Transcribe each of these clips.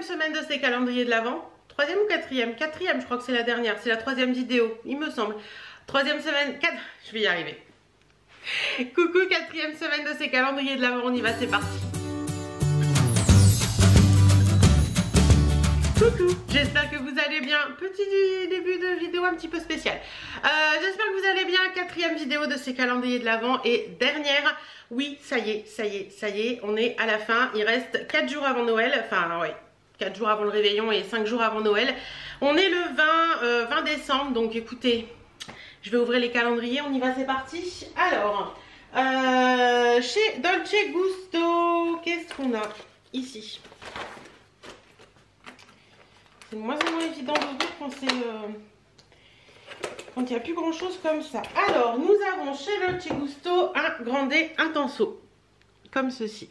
semaine de ces calendriers de l'Avent. Troisième ou quatrième? Quatrième, je crois que c'est la dernière. C'est la troisième vidéo, il me semble. Troisième semaine, je vais y arriver. Coucou, quatrième semaine de ces calendriers de l'Avent, on y va, c'est parti. Coucou, j'espère que vous allez bien. Petit début de vidéo un petit peu spécial. J'espère que vous allez bien. Quatrième vidéo de ces calendriers de l'Avent et dernière. Oui, ça y est, on est à la fin. Il reste 4 jours avant Noël. Enfin, ouais, 4 jours avant le réveillon et 5 jours avant Noël. On est le 20 décembre, donc écoutez, je vais ouvrir les calendriers. On y va, c'est parti. Alors, chez Dolce Gusto, qu'est-ce qu'on a ici? C'est moins et moins évident d'ouvrir quand il n'y a plus grand chose comme ça. Alors, nous avons chez Dolce Gusto un Grande Intenso, comme ceci.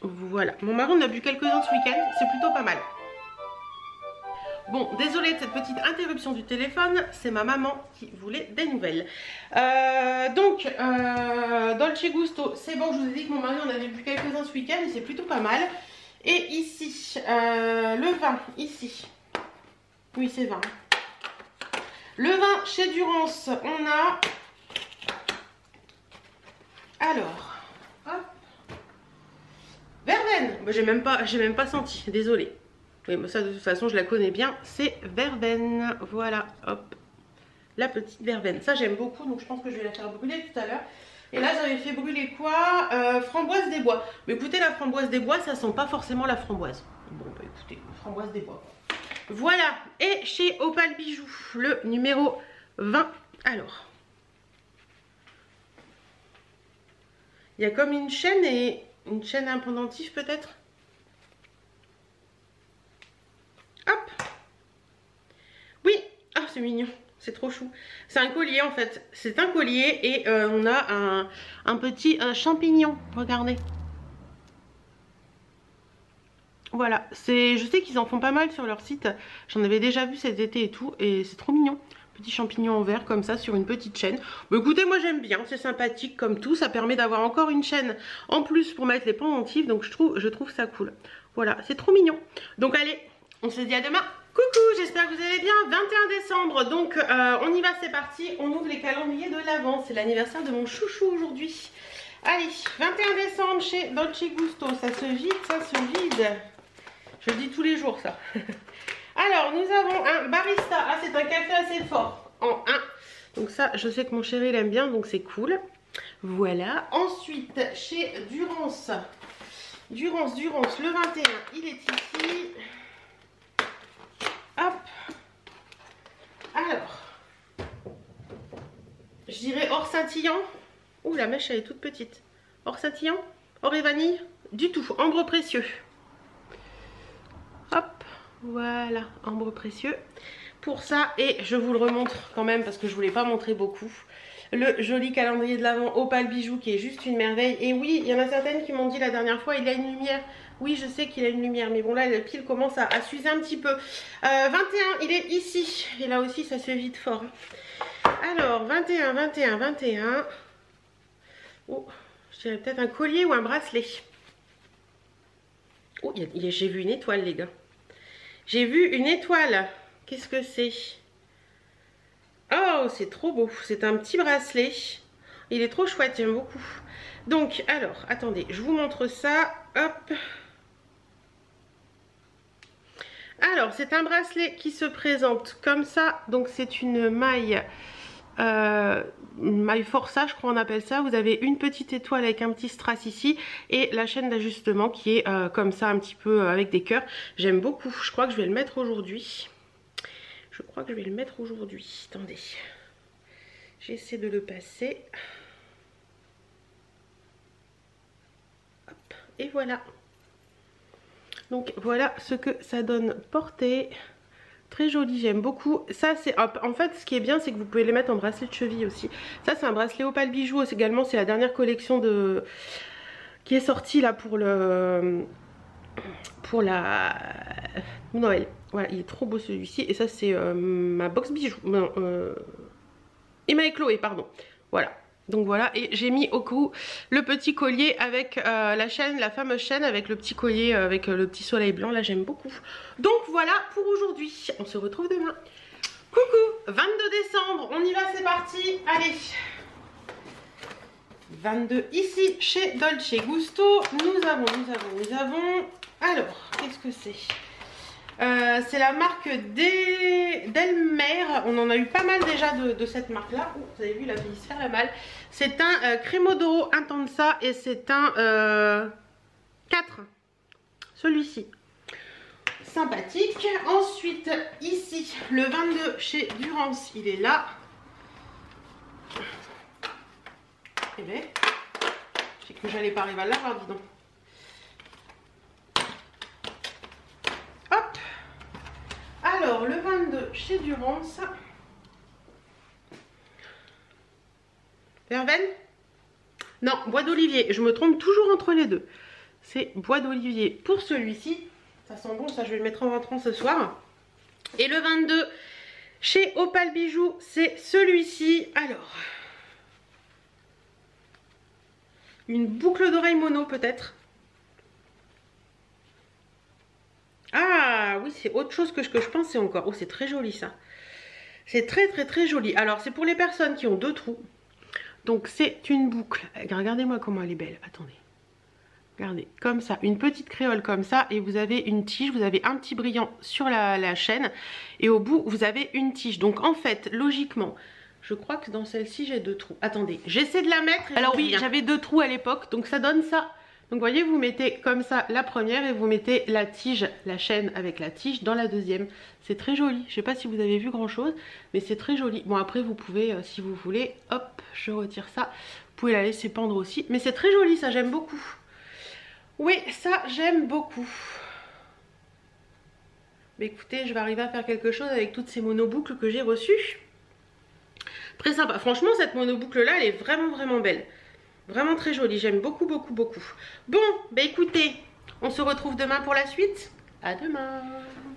Voilà, mon mari en a bu quelques-uns ce week-end, c'est plutôt pas mal. Bon, désolée de cette petite interruption du téléphone, c'est ma maman qui voulait des nouvelles. Dolce Gusto, c'est bon, je vous ai dit que mon mari en avait bu quelques-uns ce week-end et c'est plutôt pas mal. Et ici, le vin, ici. Oui, c'est vin. Le vin chez Durance, on a... Alors, hop. Verveine. Bah, j'ai même pas senti, désolée. Oui, mais ça de toute façon, je la connais bien. C'est Verveine. Voilà, hop. La petite Verveine. Ça, j'aime beaucoup, donc je pense que je vais la faire brûler tout à l'heure. Et là, j'avais fait brûler quoi? Framboise des bois. Mais écoutez, la framboise des bois, ça sent pas forcément la framboise. Bon, bah écoutez, framboise des bois. Voilà. Et chez Opal Bijoux, le numéro 20. Alors, il y a comme une chaîne et une chaîne un pendentif peut-être. Hop. Oui. Ah, c'est mignon. C'est trop chou. C'est un collier en fait. C'est un collier et on a un petit champignon. Regardez. Voilà. Je sais qu'ils en font pas mal sur leur site. J'en avais déjà vu cet été et tout. Et c'est trop mignon. Petit champignon en verre comme ça sur une petite chaîne. Bah, écoutez, moi j'aime bien. C'est sympathique comme tout. Ça permet d'avoir encore une chaîne en plus pour mettre les pendentifs. Donc je trouve ça cool. Voilà. C'est trop mignon. Donc allez, on se dit à demain. Coucou, j'espère que vous allez bien. 21 décembre, donc on y va, c'est parti. On ouvre les calendriers de l'Avent. C'est l'anniversaire de mon chouchou aujourd'hui. Allez, 21 décembre chez Dolce Gusto. Ça se vide, ça se vide. Je le dis tous les jours, ça. Alors, nous avons un barista. Ah, c'est un café assez fort. En 1. Donc ça, je sais que mon chéri l'aime bien, donc c'est cool. Voilà. Ensuite, chez Durance. Durance, le 21, il est ici. Hop. Alors, je dirais or scintillant. Ouh, la mèche elle est toute petite. Or scintillant, or et vanille, du tout. Ambre précieux. Hop, voilà, ambre précieux. Pour ça, et je vous le remontre quand même parce que je ne voulais pas montrer beaucoup. Le joli calendrier de l'Avent Opal Bijoux qui est juste une merveille. Et oui, il y en a certaines qui m'ont dit la dernière fois, il a une lumière. Oui, je sais qu'il a une lumière, mais bon là, le pile commence à s'user un petit peu. 21, il est ici. Et là aussi, ça se vide fort. Alors, 21. Oh, je dirais peut-être un collier ou un bracelet. Oh, j'ai vu une étoile, les gars. J'ai vu une étoile. Qu'est-ce que c'est? Oh, c'est trop beau. C'est un petit bracelet. Il est trop chouette, j'aime beaucoup. Donc, alors, attendez, je vous montre ça. Hop. Alors, c'est un bracelet qui se présente comme ça. Donc, c'est une maille forçat, je crois on appelle ça. Vous avez une petite étoile avec un petit strass ici. Et la chaîne d'ajustement qui est comme ça, un petit peu avec des cœurs. J'aime beaucoup. Je crois que je vais le mettre aujourd'hui. Attendez. J'essaie de le passer. Hop. Et voilà. Donc voilà ce que ça donne porté. Très joli, j'aime beaucoup. Ça c'est en fait ce qui est bien, c'est que vous pouvez les mettre en bracelet de cheville aussi. Ça c'est un bracelet Opal Bijoux également. C'est la dernière collection qui est sortie là pour la Noël. Voilà, il est trop beau celui-ci. Et ça c'est ma box bijoux. Non, Emma et Chloé, pardon. Voilà. Donc voilà, et j'ai mis au cou le petit collier avec la chaîne, la fameuse chaîne avec le petit collier avec le petit soleil blanc, là j'aime beaucoup. Donc voilà pour aujourd'hui, on se retrouve demain. Coucou, 22 décembre, on y va, c'est parti, allez. 22 ici chez Dolce Gusto, nous avons, alors, qu'est-ce que c'est? C'est la marque d'Elmer. On en a eu pas mal déjà de cette marque là. Vous avez vu, il a failli se faire la malle. C'est un Cremodoro Intensa et c'est un 4. Celui-ci. Sympathique. Ensuite, ici, le 22 chez Durance, il est là. Eh bien, je sais que j'allais pas arriver à l'avoir, dis donc. Hop. Alors, le 22 chez Durance. Verveine? Non, bois d'olivier. Je me trompe toujours entre les deux. C'est bois d'olivier pour celui-ci. Ça sent bon, ça je vais le mettre en rentrant ce soir. Et le 22 chez Opal Bijoux, c'est celui-ci. Alors, une boucle d'oreille mono peut-être. Ah oui, c'est autre chose que ce que je pensais encore. Oh, c'est très joli ça. C'est très joli. Alors, c'est pour les personnes qui ont 2 trous. Donc, c'est une boucle. Regardez-moi comment elle est belle. Attendez. Regardez, comme ça. Une petite créole comme ça. Et vous avez une tige. Vous avez un petit brillant sur la chaîne. Et au bout, vous avez une tige. Donc, en fait, logiquement, je crois que dans celle-ci, j'ai 2 trous. Attendez, j'essaie de la mettre. Alors oui, j'avais 2 trous à l'époque. Donc, ça donne ça. Donc vous voyez, vous mettez comme ça la première et vous mettez la tige, la chaîne avec la tige dans la deuxième. C'est très joli. Je ne sais pas si vous avez vu grand chose, mais c'est très joli. Bon, après vous pouvez, si vous voulez, hop, je retire ça. Vous pouvez la laisser pendre aussi. Mais c'est très joli, ça j'aime beaucoup. Oui, ça j'aime beaucoup. Mais écoutez, je vais arriver à faire quelque chose avec toutes ces monoboucles que j'ai reçues. Très sympa. Franchement, cette monoboucle là, elle est vraiment belle. Vraiment très jolie, j'aime beaucoup. Bon, bah écoutez, on se retrouve demain pour la suite. À demain.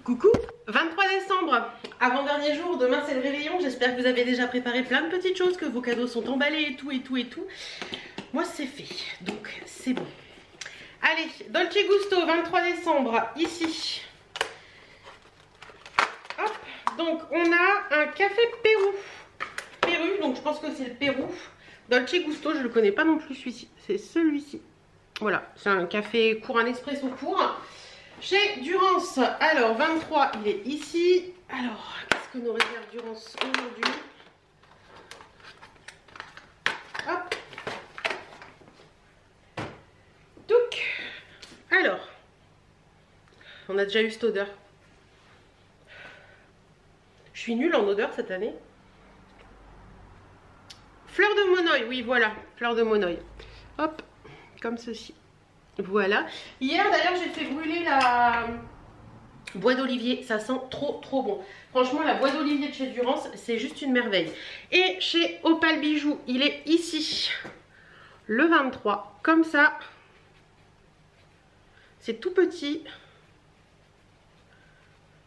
Coucou, 23 décembre, avant-dernier jour, demain c'est le réveillon. J'espère que vous avez déjà préparé plein de petites choses, que vos cadeaux sont emballés et tout. Moi c'est fait, donc c'est bon. Allez, Dolce Gusto, 23 décembre, ici. Hop, donc on a un café Pérou, donc je pense que c'est le Pérou. Dolce Gusto, je ne le connais pas non plus celui-ci, c'est celui-ci. Voilà, c'est un café court, un espresso court. Chez Durance, alors 23, il est ici. Alors, qu'est-ce que nous réserve Durance aujourd'hui? Hop. Donc, alors, on a déjà eu cette odeur. Je suis nulle en odeur cette année. Fleur de monoï, oui voilà, fleur de monoï. Hop, comme ceci. Voilà. Hier d'ailleurs j'ai fait brûler la bois d'olivier, ça sent trop bon. Franchement la bois d'olivier de chez Durance, c'est juste une merveille. Et chez Opal Bijoux, il est ici, le 23, comme ça. C'est tout petit.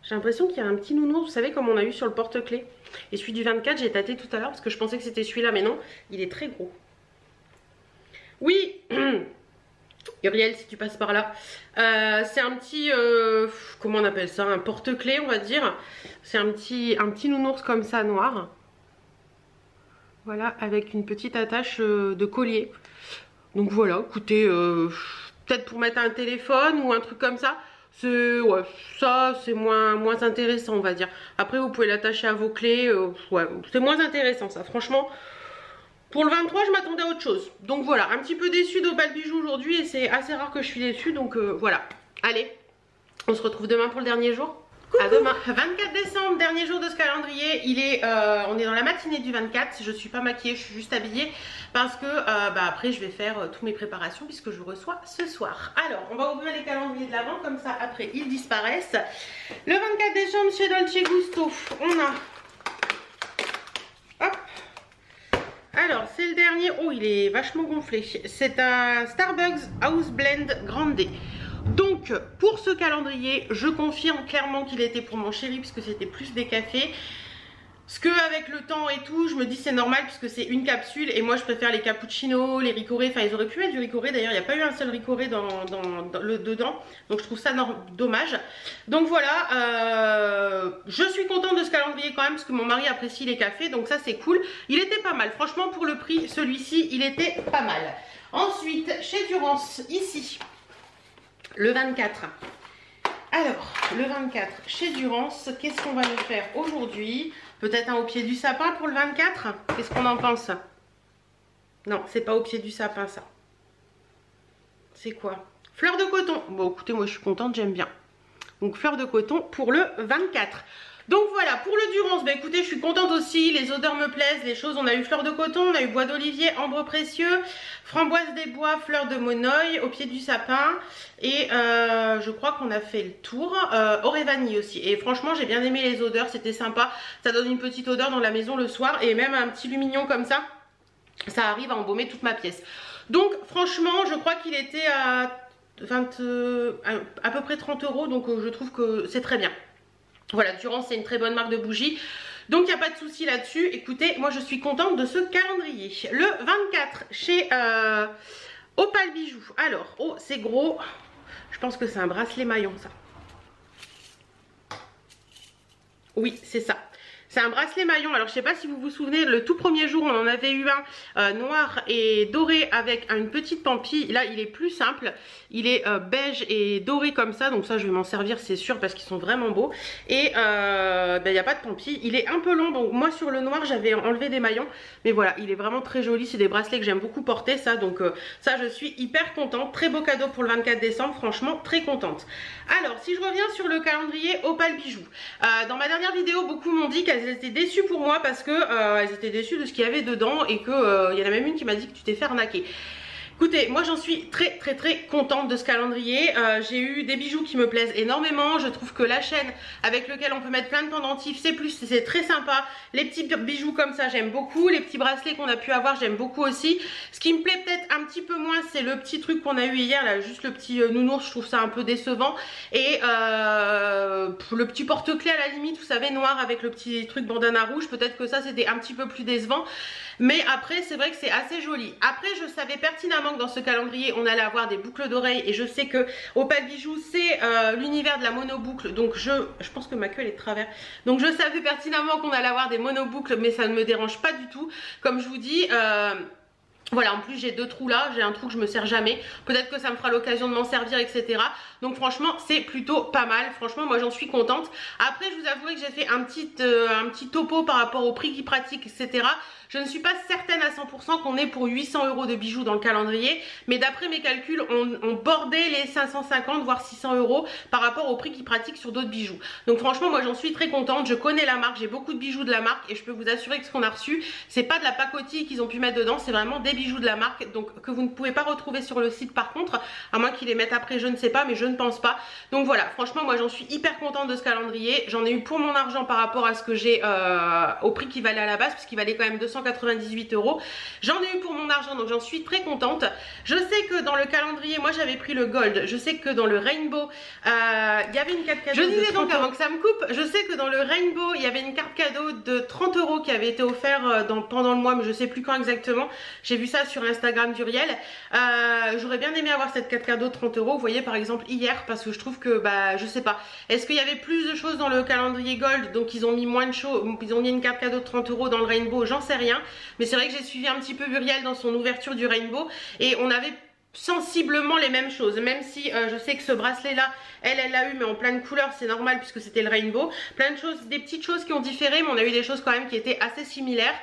J'ai l'impression qu'il y a un petit nounours, vous savez comme on a eu sur le porte-clés. Et celui du 24, j'ai tâté tout à l'heure parce que je pensais que c'était celui-là, mais non, il est très gros. Oui, Uriel, si tu passes par là. C'est un petit, comment on appelle ça, un porte-clés, on va dire. C'est un petit nounours comme ça, noir. Voilà, avec une petite attache de collier. Donc voilà, écoutez, peut-être pour mettre un téléphone ou un truc comme ça. Ouais, ça c'est moins intéressant on va dire. Après vous pouvez l'attacher à vos clés, ouais, c'est moins intéressant ça. Franchement pour le 23 je m'attendais à autre chose. Donc voilà, un petit peu déçue d'Opal Bijoux aujourd'hui et c'est assez rare que je suis déçue. Donc voilà, allez, on se retrouve demain pour le dernier jour. Coucou. À demain, 24 décembre, dernier jour de ce calendrier. On est dans la matinée du 24. Je suis pas maquillée, je suis juste habillée parce que après je vais faire toutes mes préparations puisque je reçois ce soir. Alors on va ouvrir les calendriers de l'avant, comme ça après ils disparaissent. Le 24 décembre chez Dolce Gusto, on a, hop, alors c'est le dernier. Oh, il est vachement gonflé. C'est un Starbucks House Blend Grande. Donc pour ce calendrier, je confirme clairement qu'il était pour mon chéri puisque c'était plus des cafés. ce que avec le temps et tout, je me dis c'est normal puisque c'est une capsule et moi je préfère les cappuccinos, les ricorés, enfin ils auraient pu mettre du ricoré d'ailleurs, il n'y a pas eu un seul ricoré dedans, donc je trouve ça dommage. Donc voilà, je suis contente de ce calendrier quand même parce que mon mari apprécie les cafés, donc ça c'est cool. Il était pas mal, franchement pour le prix, celui-ci il était pas mal. Ensuite, chez Durance, ici, le 24. Alors, le 24, chez Durance, qu'est-ce qu'on va nous faire aujourd'hui? Peut-être un au pied du sapin pour le 24? Qu'est-ce qu'on en pense? Non, c'est pas au pied du sapin ça. C'est quoi? Fleur de coton. Bon, écoutez, moi je suis contente, j'aime bien. Donc, fleur de coton pour le 24. Donc voilà, pour le Durance, bah écoutez, je suis contente aussi, les odeurs me plaisent, les choses, on a eu fleur de coton, on a eu bois d'olivier, ambre précieux, framboise des bois, fleur de monoeil, au pied du sapin, et je crois qu'on a fait le tour, orée vanille aussi, et franchement j'ai bien aimé les odeurs, c'était sympa, ça donne une petite odeur dans la maison le soir, et même un petit lumignon comme ça arrive à embaumer toute ma pièce. Donc franchement, je crois qu'il était à à peu près 30 €, donc je trouve que c'est très bien. Voilà, Durance c'est une très bonne marque de bougies. Donc il n'y a pas de souci là-dessus. Écoutez, moi je suis contente de ce calendrier. Le 24 chez Opal Bijoux. Alors, oh c'est gros. Je pense que c'est un bracelet maillon ça. Oui, c'est ça. C'est un bracelet maillon. Alors je sais pas si vous vous souvenez, le tout premier jour on en avait eu un noir et doré avec une petite pampille. Là il est plus simple, il est beige et doré comme ça, donc ça je vais m'en servir c'est sûr parce qu'ils sont vraiment beaux. Et il n'y a pas de pampille, il est un peu long, donc moi sur le noir j'avais enlevé des maillons, mais voilà il est vraiment très joli, c'est des bracelets que j'aime beaucoup porter ça, donc ça je suis hyper contente. Très beau cadeau pour le 24 décembre, franchement très contente. Alors si je reviens sur le calendrier Opal Bijoux, dans ma dernière vidéo beaucoup m'ont dit qu'elles étaient déçues pour moi parce que elles étaient déçues de ce qu'il y avait dedans et que il y en a même une qui m'a dit que tu t'es fait arnaquer. Écoutez, moi j'en suis très contente de ce calendrier. J'ai eu des bijoux qui me plaisent énormément. Je trouve que la chaîne avec laquelle on peut mettre plein de pendentifs, c'est très sympa. Les petits bijoux comme ça j'aime beaucoup. Les petits bracelets qu'on a pu avoir j'aime beaucoup aussi. Ce qui me plaît peut-être un petit peu moins, c'est le petit truc qu'on a eu hier là, juste le petit nounours, je trouve ça un peu décevant. Et le petit porte-clés à la limite, vous savez, noir avec le petit truc bandana rouge, peut-être que ça c'était un petit peu plus décevant. Mais après c'est vrai que c'est assez joli. Après je savais pertinemment que dans ce calendrier on allait avoir des boucles d'oreilles et je sais que Opal Bijoux c'est l'univers de la monoboucle, donc je pense que ma queue elle est de travers, donc je savais pertinemment qu'on allait avoir des monoboucles, mais ça ne me dérange pas du tout. Comme je vous dis, voilà, en plus j'ai deux trous là, j'ai un trou que je me sers jamais, peut-être que ça me fera l'occasion de m'en servir, etc. Donc franchement c'est plutôt pas mal, franchement moi j'en suis contente. Après je vous avouerai que j'ai fait un petit topo par rapport au prix qui pratique, etc. Je ne suis pas certaine à 100% qu'on est pour 800 € de bijoux dans le calendrier, mais d'après mes calculs on bordait les 550 voire 600 € par rapport au prix qui pratique sur d'autres bijoux. Donc franchement moi j'en suis très contente, je connais la marque, j'ai beaucoup de bijoux de la marque et je peux vous assurer que ce qu'on a reçu c'est pas de la pacotille qu'ils ont pu mettre dedans, c'est vraiment des bijoux de la marque, donc que vous ne pouvez pas retrouver sur le site par contre, à moins qu'ils les mettent après, je ne sais pas, mais je ne pense pas. Donc voilà, franchement moi j'en suis hyper contente de ce calendrier, j'en ai eu pour mon argent par rapport à ce que j'ai au prix qui valait à la base, parce qu'il valait quand même 298 €. J'en ai eu pour mon argent, donc j'en suis très contente. Je sais que dans le calendrier, moi j'avais pris le gold, je sais que dans le rainbow il y avait une carte cadeau. Je disais donc avant que ça me coupe, je sais que dans le rainbow il y avait une carte cadeau de 30 € qui avait été offerte pendant le mois, mais je sais plus quand exactement, j'ai vu ça sur Instagram d'Uriel. J'aurais bien aimé avoir cette carte cadeau de 30 €, vous voyez par exemple hier, parce que je trouve que je sais pas, est-ce qu'il y avait plus de choses dans le calendrier gold, donc ils ont mis moins de choses, ils ont mis une carte cadeau de 30 € dans le rainbow, j'en sais rien, mais c'est vrai que j'ai suivi un petit peu Uriel dans son ouverture du rainbow et on avait sensiblement les mêmes choses, même si je sais que ce bracelet là elle l'a eu mais en plein de couleurs, c'est normal puisque c'était le rainbow, plein de choses, des petites choses qui ont différé, mais on a eu des choses quand même qui étaient assez similaires.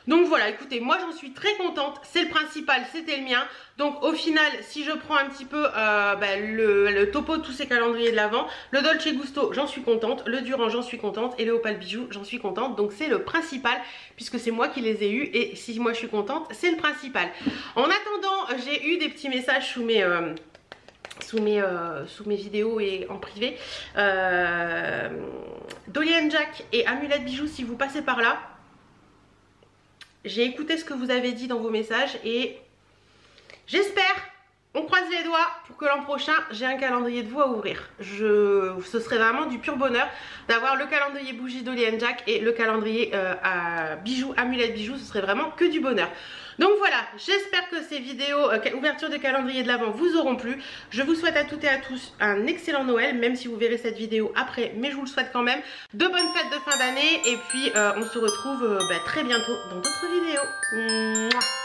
Donc voilà, écoutez, moi j'en suis très contente, c'est le principal, c'était le mien. Donc au final, si je prends un petit peu le topo de tous ces calendriers de l'Avent, le Dolce Gusto, j'en suis contente, le Durand, j'en suis contente, et le Opal Bijoux, j'en suis contente. Donc c'est le principal, puisque c'est moi qui les ai eus, et si moi je suis contente, c'est le principal. En attendant, j'ai eu des petits messages sous mes vidéos et en privé. Dolly & Jack et Amulette Bijoux, si vous passez par là, j'ai écouté ce que vous avez dit dans vos messages et j'espère On croise les doigts pour que l'an prochain j'ai un calendrier de vous à ouvrir. Ce serait vraiment du pur bonheur d'avoir le calendrier bougie Dolly & Jack et le calendrier à bijoux, amulettes bijoux. Ce serait vraiment que du bonheur. Donc voilà, j'espère que ces vidéos ouverture de calendrier de l'Avent vous auront plu. Je vous souhaite à toutes et à tous un excellent Noël, même si vous verrez cette vidéo après, mais je vous le souhaite quand même. De bonnes fêtes de fin d'année et puis on se retrouve très bientôt dans d'autres vidéos. Mouah.